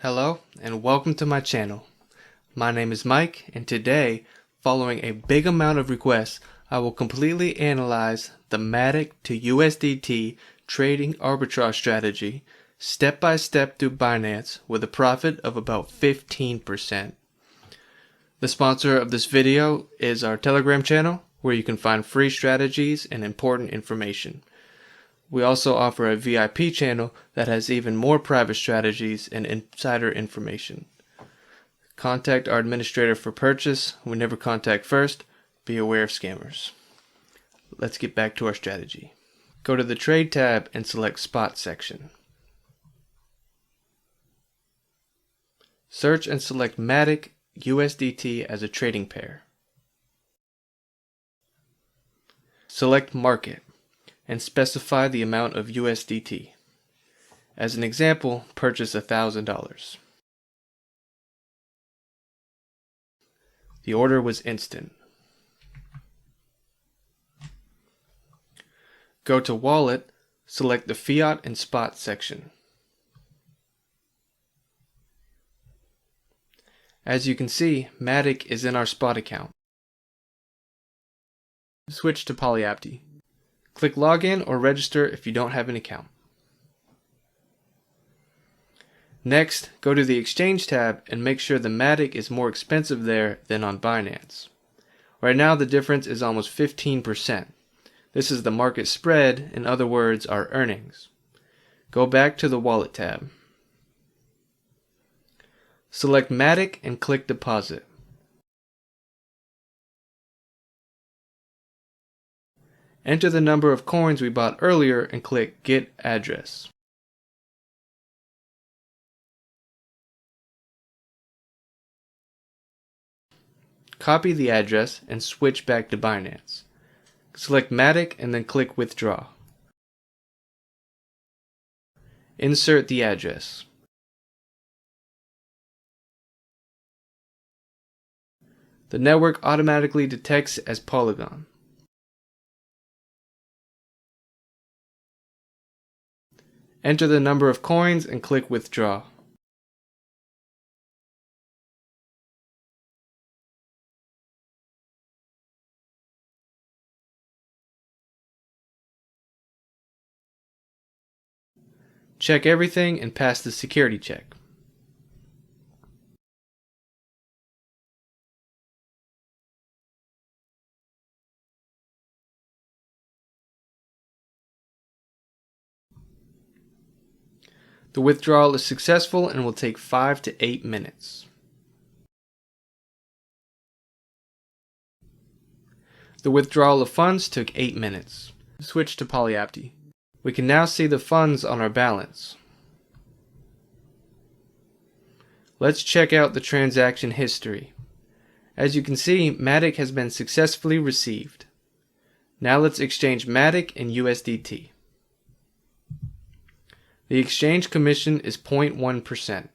Hello and welcome to my channel. My name is Mike, and today, following a big amount of requests, I will completely analyze the Matic to USDT trading arbitrage strategy step by step through Binance with a profit of about 15%. The sponsor of this video is our Telegram channel, where you can find free strategies and important information. We also offer a VIP channel that has even more private strategies and insider information. Contact our administrator for purchase. We never contact first. Be aware of scammers. Let's get back to our strategy. Go to the Trade tab and select Spot section. Search and select Matic USDT as a trading pair. Select Market and specify the amount of USDT. As an example, purchase $1,000. The order was instant. Go to Wallet, select the Fiat and Spot section. As you can see, Matic is in our Spot account. Switch to Polyapti. Click Login or Register if you don't have an account. Next, go to the Exchange tab and make sure the Matic is more expensive there than on Binance. Right now the difference is almost 15%. This is the market spread, in other words, our earnings. Go back to the Wallet tab. Select Matic and click Deposit. Enter the number of coins we bought earlier and click Get Address. Copy the address and switch back to Binance. Select Matic and then click Withdraw. Insert the address. The network automatically detects as Polygon. Enter the number of coins and click Withdraw. Check everything and pass the security check. The withdrawal is successful and will take 5 to 8 minutes. The withdrawal of funds took 8 minutes. Switch to Polyapti. We can now see the funds on our balance. Let's check out the transaction history. As you can see, Matic has been successfully received. Now let's exchange Matic and USDT. The exchange commission is 0.1%.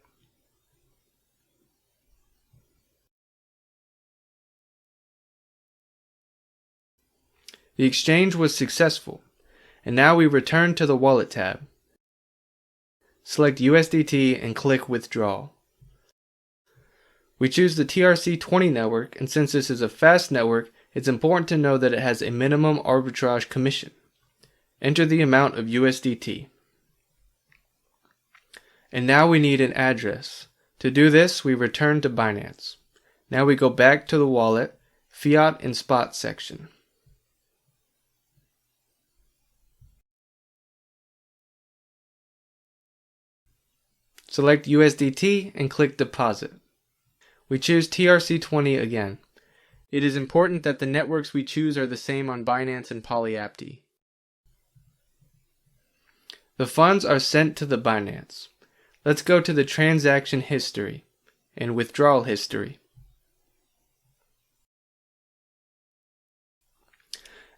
The exchange was successful, and now we return to the Wallet tab. Select USDT and click Withdraw. We choose the TRC20 network, and since this is a fast network, it's important to know that it has a minimum arbitrage commission. Enter the amount of USDT. And now we need an address. To do this, we return to Binance. Now we go back to the Wallet, Fiat and Spot section. Select USDT and click Deposit. We choose TRC20 again. It is important that the networks we choose are the same on Binance and Polyapti. The funds are sent to the Binance. Let's go to the transaction history and withdrawal history.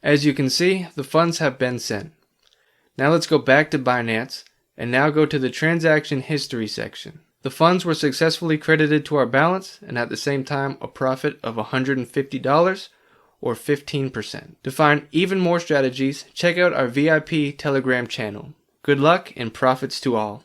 As you can see, the funds have been sent. Now let's go back to Binance and now go to the transaction history section. The funds were successfully credited to our balance and at the same time a profit of $150 or 15%. To find even more strategies, check out our VIP Telegram channel. Good luck and profits to all.